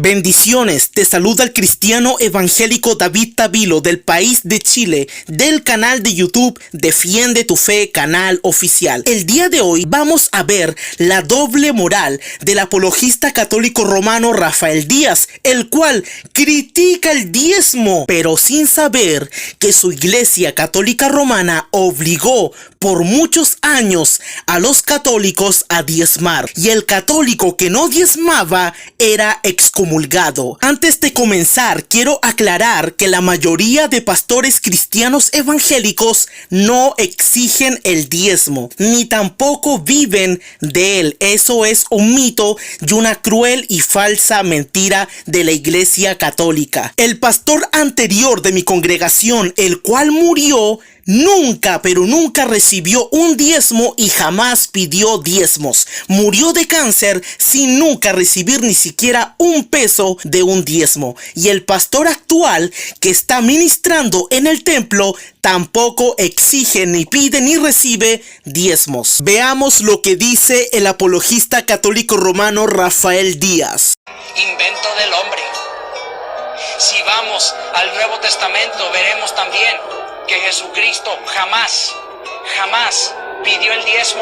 Bendiciones, te saluda el cristiano evangélico David Tavilo del país de Chile, del canal de YouTube Defiende tu Fe, canal oficial. El día de hoy vamos a ver la doble moral del apologista católico romano Rafael Díaz, el cual critica el diezmo, pero sin saber que su iglesia católica romana obligó por muchos años a los católicos a diezmar, y el católico que no diezmaba era excomulgado. Antes de comenzar, quiero aclarar que la mayoría de pastores cristianos evangélicos no exigen el diezmo, ni tampoco viven de él. Eso es un mito y una cruel y falsa mentira de la iglesia católica. El pastor anterior de mi congregación, el cual murió, nunca, pero nunca recibió un diezmo y jamás pidió diezmos. Murió de cáncer sin nunca recibir ni siquiera un peso de un diezmo. Y el pastor actual que está ministrando en el templo tampoco exige, ni pide, ni recibe diezmos. Veamos lo que dice el apologista católico romano Rafael Díaz. Invento del hombre. Si vamos al Nuevo Testamento, veremos también que Jesucristo jamás pidió el diezmo,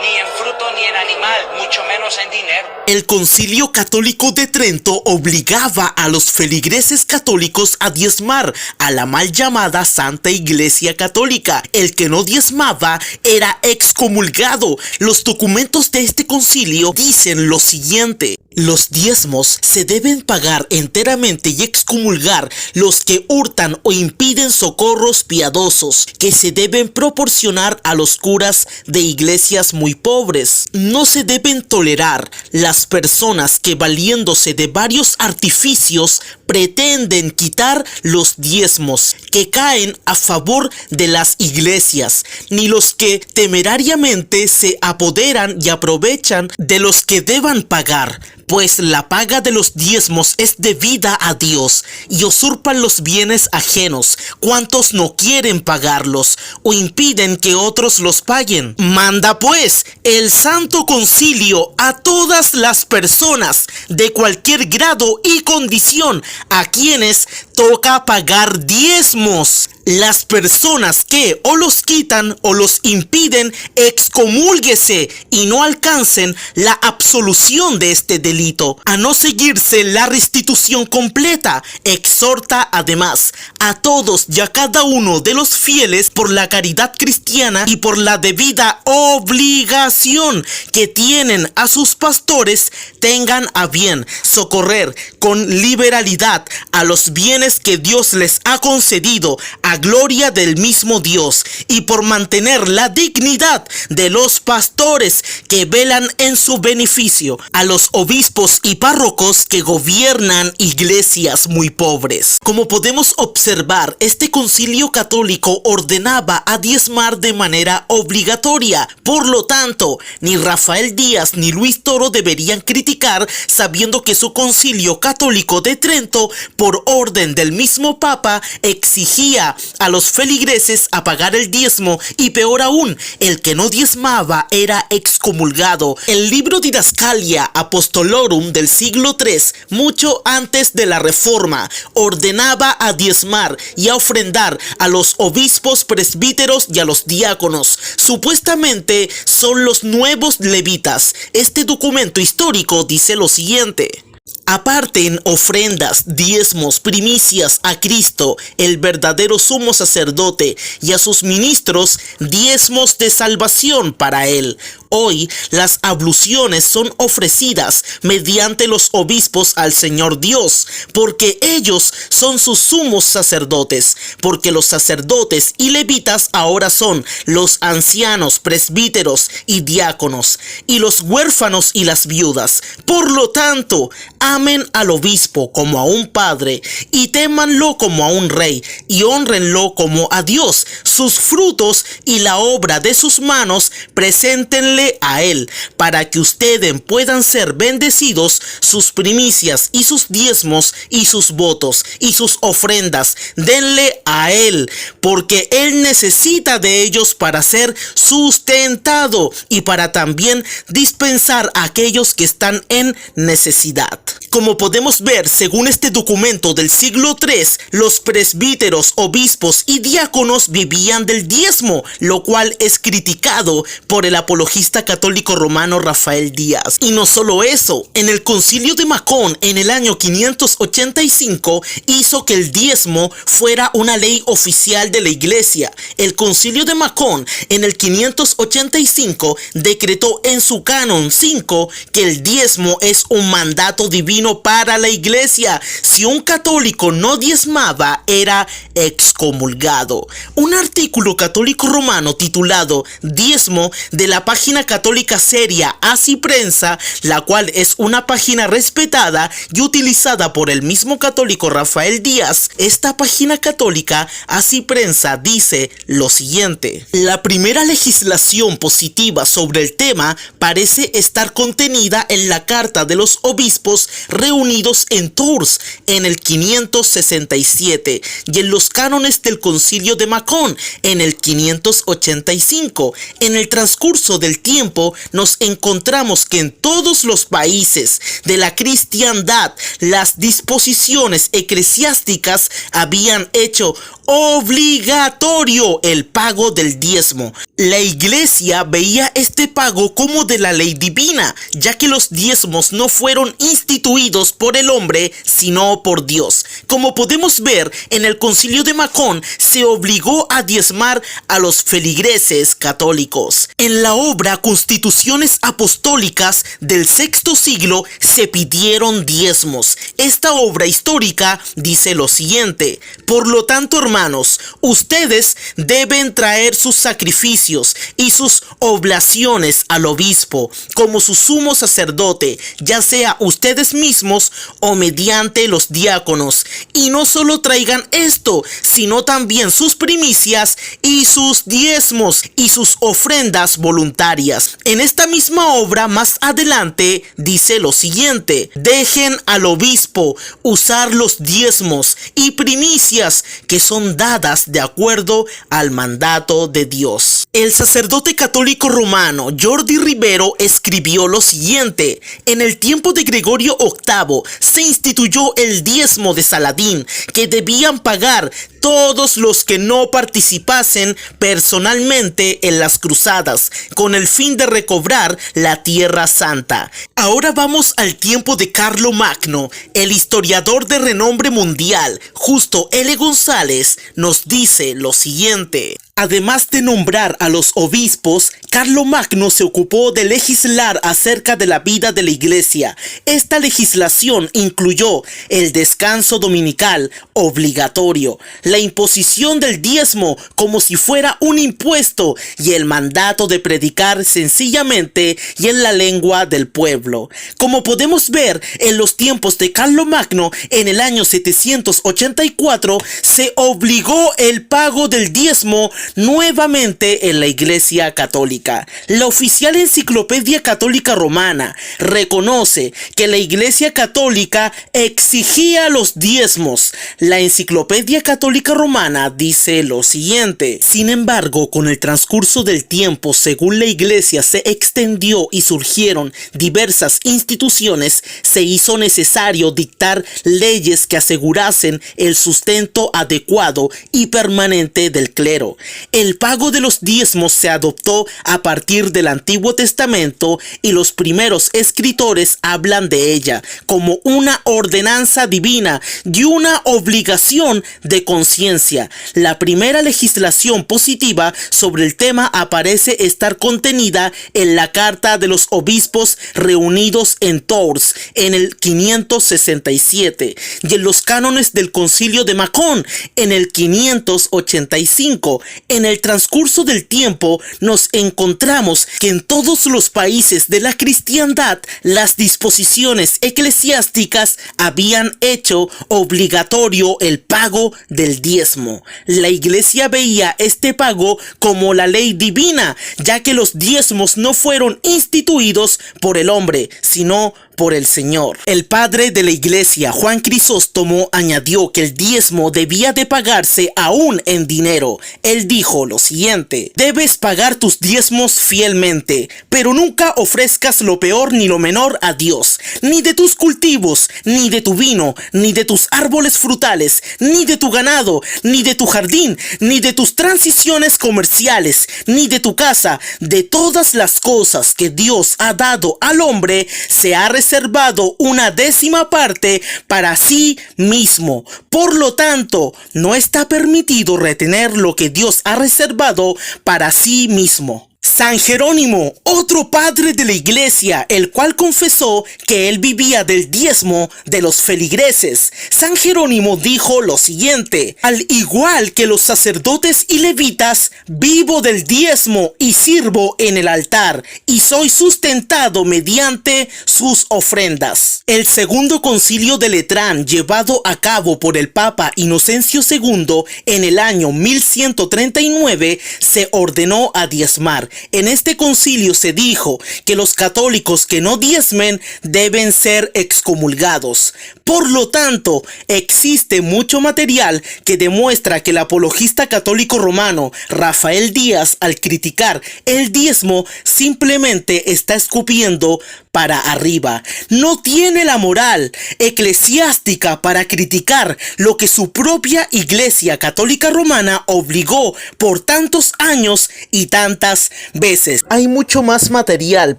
ni en fruto ni en animal, mucho menos en dinero. El Concilio Católico de Trento obligaba a los feligreses católicos a diezmar a la mal llamada Santa Iglesia Católica. El que no diezmaba era excomulgado. Los documentos de este concilio dicen lo siguiente: los diezmos se deben pagar enteramente y excomulgar los que hurtan o impiden socorros piadosos que se deben proporcionar a los curas de iglesias muy pobres. No se deben tolerar las personas que, valiéndose de varios artificios, pretenden quitar los diezmos que caen a favor de las iglesias, ni los que temerariamente se apoderan y aprovechan de los que deban pagar, pues la paga de los diezmos es debida a Dios, y usurpan los bienes ajenos cuantos no quieren pagarlos o impiden que otros los paguen. Manda pues el Santo Concilio a todas las personas de cualquier grado y condición a quienes toca pagar diezmos. Las personas que o los quitan o los impiden, excomúlguese y no alcancen la absolución de este delito, a no seguirse la restitución completa. Exhorta además a todos y a cada uno de los fieles, por la caridad cristiana y por la debida obligación que tienen a sus pastores, tengan a bien socorrer con liberalidad a los bienes que Dios les ha concedido, a gloria del mismo Dios, y por mantener la dignidad de los pastores que velan en su beneficio, a los obispos y párrocos que gobiernan iglesias muy pobres. Como podemos observar, este concilio católico ordenaba a diezmar de manera obligatoria. Por lo tanto, ni Rafael Díaz ni Luis Toro deberían criticar, sabiendo que su concilio católico de Trento, por orden del mismo Papa, exigía a los feligreses a pagar el diezmo, y peor aún, el que no diezmaba era excomulgado. El libro Didascalia Apostolorum del siglo III, mucho antes de la Reforma, ordenaba a diezmar y a ofrendar a los obispos, presbíteros y a los diáconos. Supuestamente son los nuevos levitas. Este documento histórico dice lo siguiente: aparten ofrendas, diezmos, primicias a Cristo, el verdadero sumo sacerdote, y a sus ministros diezmos de salvación para él. Hoy las abluciones son ofrecidas mediante los obispos al Señor Dios, porque ellos son sus sumos sacerdotes, porque los sacerdotes y levitas ahora son los ancianos, presbíteros y diáconos, y los huérfanos y las viudas. Por lo tanto, amen al obispo como a un padre, y témanlo como a un rey, y honrenlo como a Dios. Sus frutos y la obra de sus manos preséntenle a él, para que ustedes puedan ser bendecidos. Sus primicias y sus diezmos y sus votos y sus ofrendas denle a él, porque él necesita de ellos para ser sustentado y para también dispensar a aquellos que están en necesidad. Como podemos ver, según este documento del siglo III, los presbíteros, obispos y diáconos vivían del diezmo, lo cual es criticado por el apologista católico romano Rafael Díaz. Y no solo eso, en el Concilio de Macón en el año 585 hizo que el diezmo fuera una ley oficial de la iglesia. El Concilio de Macón en el 585 decretó en su canon 5 que el diezmo es un mandato divino para la iglesia. Si un católico no diezmaba, era excomulgado. Un artículo católico romano titulado Diezmo de la página católica seria Así Prensa, la cual es una página respetada y utilizada por el mismo católico Rafael Díaz. Esta página católica Así Prensa dice lo siguiente: la primera legislación positiva sobre el tema parece estar contenida en la Carta de los Obispos reunidos en Tours en el 567 y en los cánones del Concilio de Macón en el 585. En el transcurso del tiempo nos encontramos que en todos los países de la cristiandad las disposiciones eclesiásticas habían hecho obligatorio el pago del diezmo. La iglesia veía este pago como de la ley divina, ya que los diezmos no fueron instituidos por el hombre, sino por Dios. Como podemos ver, en el Concilio de Macón se obligó a diezmar a los feligreses católicos. En la obra Constituciones Apostólicas del VI siglo se pidieron diezmos. Esta obra histórica dice lo siguiente: por lo tanto, hermanos, ustedes deben traer sus sacrificios y sus oblaciones al obispo como su sumo sacerdote, ya sea ustedes mismos o mediante los diáconos. Y no solo traigan esto, sino también sus primicias y sus diezmos y sus ofrendas voluntarias. En esta misma obra más adelante dice lo siguiente: dejen al obispo usar los diezmos y primicias que son dadas de acuerdo al mandato de Dios. El sacerdote católico romano Jordi Rivero escribió lo siguiente: en el tiempo de Gregorio VIII se instituyó el diezmo de Saladín, que debían pagar todos los que no participasen personalmente en las cruzadas, con el fin de recobrar la Tierra Santa. Ahora vamos al tiempo de Carlomagno. El historiador de renombre mundial, Justo L. González, nos dice lo siguiente: además de nombrar a los obispos, Carlomagno se ocupó de legislar acerca de la vida de la iglesia. Esta legislación incluyó el descanso dominical obligatorio, la imposición del diezmo como si fuera un impuesto y el mandato de predicar sencillamente y en la lengua del pueblo. Como podemos ver, en los tiempos de Carlomagno, en el año 784, se obligó el pago del diezmo nuevamente en la Iglesia Católica. La oficial Enciclopedia Católica Romana reconoce que la Iglesia Católica exigía los diezmos. La Enciclopedia Católica Romana dice lo siguiente: sin embargo, con el transcurso del tiempo, según la Iglesia se extendió y surgieron diversas instituciones, se hizo necesario dictar leyes que asegurasen el sustento adecuado y permanente del clero. El pago de los diezmos se adoptó a partir del Antiguo Testamento y los primeros escritores hablan de ella como una ordenanza divina y una obligación de conciencia. La primera legislación positiva sobre el tema aparece estar contenida en la Carta de los Obispos reunidos en Tours en el 567 y en los cánones del Concilio de Macón en el 585. En el transcurso del tiempo nos encontramos que en todos los países de la cristiandad las disposiciones eclesiásticas habían hecho obligatorio el pago del diezmo. La iglesia veía este pago como la ley divina, ya que los diezmos no fueron instituidos por el hombre, sino por el Señor. El padre de la iglesia, Juan Crisóstomo, añadió que el diezmo debía de pagarse aún en dinero. Él dijo lo siguiente: debes pagar tus diezmos fielmente, pero nunca ofrezcas lo peor ni lo menor a Dios, ni de tus cultivos, ni de tu vino, ni de tus árboles frutales, ni de tu ganado, ni de tu jardín, ni de tus transiciones comerciales, ni de tu casa. De todas las cosas que Dios ha dado al hombre, se ha reservado una décima parte para sí mismo. Por lo tanto, no está permitido retener lo que Dios ha reservado para sí mismo. San Jerónimo, otro padre de la iglesia, el cual confesó que él vivía del diezmo de los feligreses. San Jerónimo dijo lo siguiente: al igual que los sacerdotes y levitas, vivo del diezmo y sirvo en el altar, y soy sustentado mediante sus ofrendas. El segundo concilio de Letrán, llevado a cabo por el Papa Inocencio II en el año 1139, se ordenó a diezmar. En este concilio se dijo que los católicos que no diezmen deben ser excomulgados. Por lo tanto, existe mucho material que demuestra que el apologista católico romano Rafael Díaz, al criticar el diezmo, simplemente está escupiendo para arriba. No tiene la moral eclesiástica para criticar lo que su propia Iglesia Católica Romana obligó por tantos años y tantas veces. Hay mucho más material,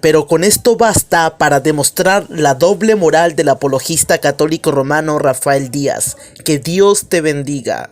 pero con esto basta para demostrar la doble moral del apologista católico romano Rafael Díaz. Que Dios te bendiga.